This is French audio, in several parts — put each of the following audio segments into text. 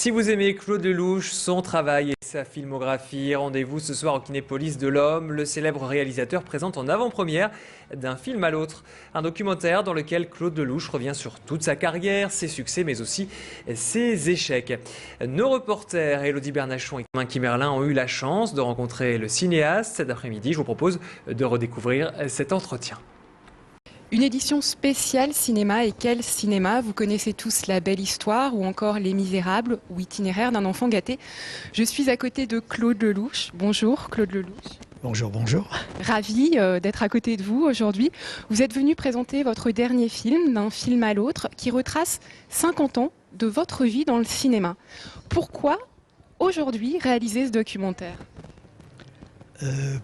Si vous aimez Claude Lelouch, son travail et sa filmographie, rendez-vous ce soir au Kinépolis de l'Homme. Le célèbre réalisateur présente en avant-première d'un film à l'autre un documentaire dans lequel Claude Lelouch revient sur toute sa carrière, ses succès mais aussi ses échecs. Nos reporters Élodie Bernachon et Romain Kimerlin ont eu la chance de rencontrer le cinéaste cet après-midi. Je vous propose de redécouvrir cet entretien. Une édition spéciale cinéma. Et quel cinéma? Vous connaissez tous La Belle Histoire ou encore Les Misérables ou Itinéraire d'un enfant gâté. Je suis à côté de Claude Lelouch. Bonjour Claude Lelouch. Bonjour, bonjour. Ravi d'être à côté de vous aujourd'hui. Vous êtes venu présenter votre dernier film, D'un film à l'autre, qui retrace 50 ans de votre vie dans le cinéma. Pourquoi aujourd'hui réaliser ce documentaire?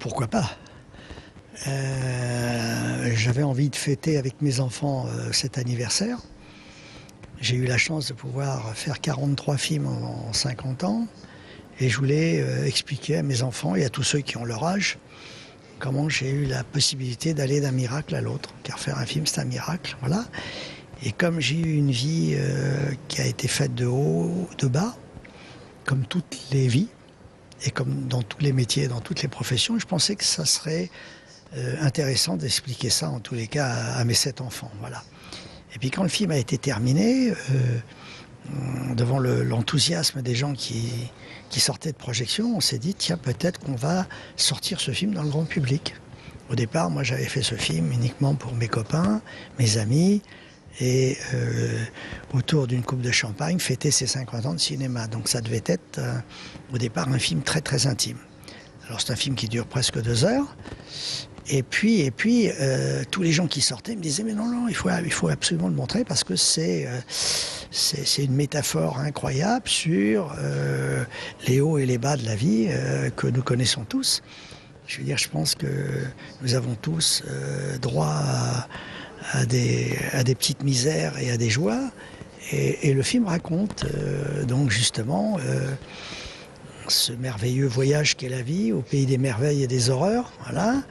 Pourquoi pas? J'avais envie de fêter avec mes enfants cet anniversaire. J'ai eu la chance de pouvoir faire 43 films en 50 ans. Et je voulais expliquer à mes enfants et à tous ceux qui ont leur âge comment j'ai eu la possibilité d'aller d'un miracle à l'autre. Car faire un film, c'est un miracle, voilà. Et comme j'ai eu une vie qui a été faite de haut, de bas, comme toutes les vies, et comme dans tous les métiers, dans toutes les professions, je pensais que ça serait intéressant d'expliquer ça, en tous les cas, à mes 7 enfants, voilà. Et puis quand le film a été terminé, devant l'enthousiasme des gens qui sortaient de projection, on s'est dit, tiens, peut-être qu'on va sortir ce film dans le grand public. Au départ, moi, j'avais fait ce film uniquement pour mes copains, mes amis, et autour d'une coupe de champagne, fêter ses 50 ans de cinéma. Donc ça devait être, au départ, un film très, très intime. Alors c'est un film qui dure presque 2 heures. Et puis tous les gens qui sortaient me disaient, mais non, il faut absolument le montrer parce que c'est une métaphore incroyable sur les hauts et les bas de la vie que nous connaissons tous. Je veux dire, je pense que nous avons tous droit à des petites misères et à des joies. Et le film raconte donc justement ce merveilleux voyage qu'est la vie, au pays des merveilles et des horreurs, voilà.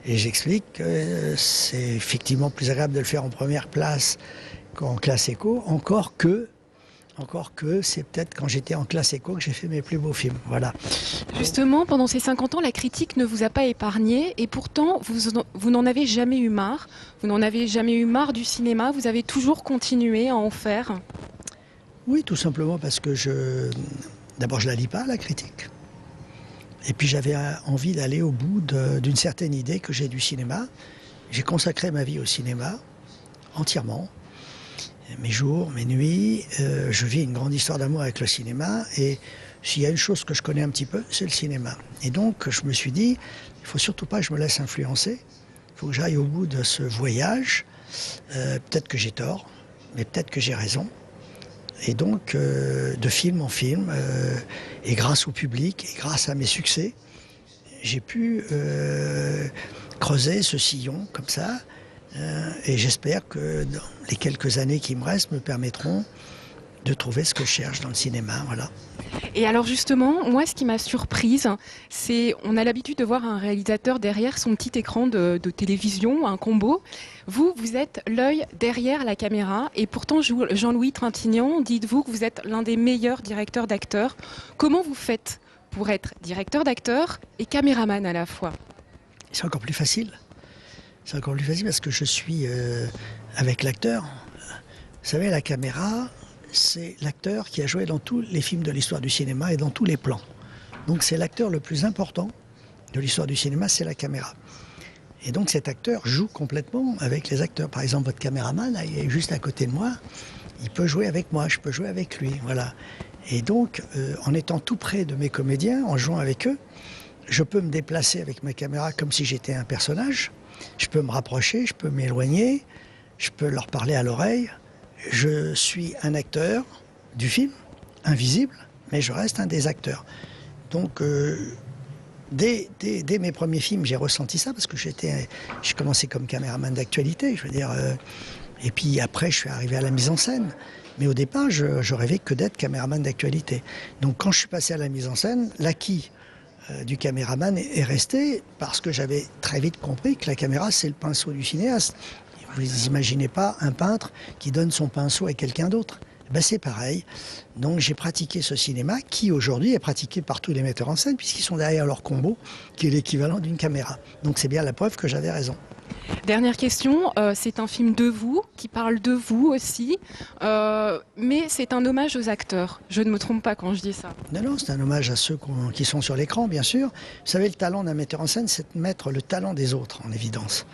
Et j'explique que c'est effectivement plus agréable de le faire en première place qu'en classe éco, encore que c'est peut-être quand j'étais en classe éco que j'ai fait mes plus beaux films, voilà. Justement, pendant ces 50 ans, la critique ne vous a pas épargné et pourtant, vous n'en avez jamais eu marre. Vous n'en avez jamais eu marre du cinéma, vous avez toujours continué à en faire. Oui, tout simplement parce que d'abord, je ne la lis pas, la critique. Et puis, j'avais envie d'aller au bout d'une certaine idée que j'ai du cinéma. J'ai consacré ma vie au cinéma, entièrement. Mes jours, mes nuits. Je vis une grande histoire d'amour avec le cinéma. Et s'il y a une chose que je connais un petit peu, c'est le cinéma. Et donc, je me suis dit, il ne faut surtout pas que je me laisse influencer. Il faut que j'aille au bout de ce voyage. Peut-être que j'ai tort, mais peut-être que j'ai raison. Et donc, de film en film, et grâce au public, et grâce à mes succès, j'ai pu creuser ce sillon comme ça. Et j'espère que dans les quelques années qui me restent me permettront de trouver ce que je cherche dans le cinéma, voilà. Et alors justement, moi ce qui m'a surprise, c'est on a l'habitude de voir un réalisateur derrière son petit écran de télévision, un combo. Vous êtes l'œil derrière la caméra et pourtant Jean-Louis Trintignant, dites-vous que vous êtes l'un des meilleurs directeurs d'acteurs. Comment vous faites pour être directeur d'acteurs et caméraman à la fois? C'est encore plus facile. C'est encore plus facile parce que je suis avec l'acteur. Vous savez, la caméra, c'est l'acteur qui a joué dans tous les films de l'histoire du cinéma et dans tous les plans. Donc c'est l'acteur le plus important de l'histoire du cinéma, c'est la caméra. Et donc cet acteur joue complètement avec les acteurs. Par exemple, votre caméraman, là, il est juste à côté de moi, il peut jouer avec moi, je peux jouer avec lui, voilà. Et donc, en étant tout près de mes comédiens, en jouant avec eux, je peux me déplacer avec ma caméra comme si j'étais un personnage. Je peux me rapprocher, je peux m'éloigner, je peux leur parler à l'oreille. Je suis un acteur du film, invisible, mais je reste un des acteurs. Donc, dès mes premiers films, j'ai ressenti ça parce que j'ai commencé comme caméraman d'actualité, je veux dire. Et puis après, je suis arrivé à la mise en scène. Mais au départ, je rêvais que d'être caméraman d'actualité. Donc, quand je suis passé à la mise en scène, l'acquis du caméraman est resté parce que j'avais très vite compris que la caméra, c'est le pinceau du cinéaste. Vous n'imaginez pas un peintre qui donne son pinceau à quelqu'un d'autre. Ben c'est pareil. Donc j'ai pratiqué ce cinéma qui aujourd'hui est pratiqué par tous les metteurs en scène puisqu'ils sont derrière leur combo qui est l'équivalent d'une caméra. Donc c'est bien la preuve que j'avais raison. Dernière question, c'est un film de vous, qui parle de vous aussi, mais c'est un hommage aux acteurs. Je ne me trompe pas quand je dis ça. Non, non, c'est un hommage à ceux qui sont sur l'écran, bien sûr. Vous savez, le talent d'un metteur en scène, c'est de mettre le talent des autres en évidence.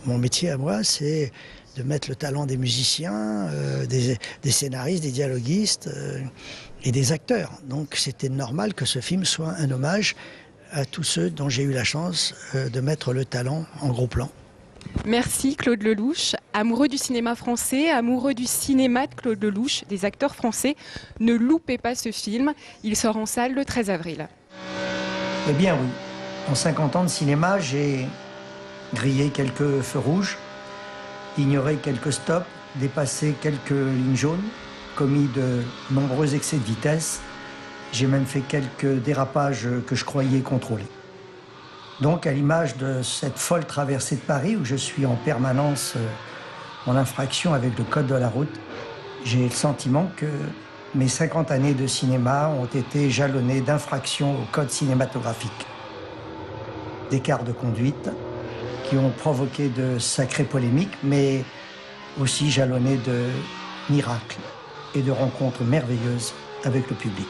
Mon métier à moi, c'est de mettre le talent des musiciens, des scénaristes, des dialoguistes et des acteurs. Donc c'était normal que ce film soit un hommage à tous ceux dont j'ai eu la chance de mettre le talent en gros plan. Merci Claude Lelouch, amoureux du cinéma français, amoureux du cinéma de Claude Lelouch, des acteurs français. Ne loupez pas ce film, il sort en salle le 13 avril. Eh bien oui, en 50 ans de cinéma, j'ai grillé quelques feux rouges, ignoré quelques stops, dépassé quelques lignes jaunes, commis de nombreux excès de vitesse. J'ai même fait quelques dérapages que je croyais contrôlés. Donc, à l'image de cette folle traversée de Paris, où je suis en permanence en infraction avec le code de la route, j'ai le sentiment que mes 50 années de cinéma ont été jalonnées d'infractions au code cinématographique. D'écarts de conduite qui ont provoqué de sacrées polémiques, mais aussi jalonnées de miracles et de rencontres merveilleuses avec le public.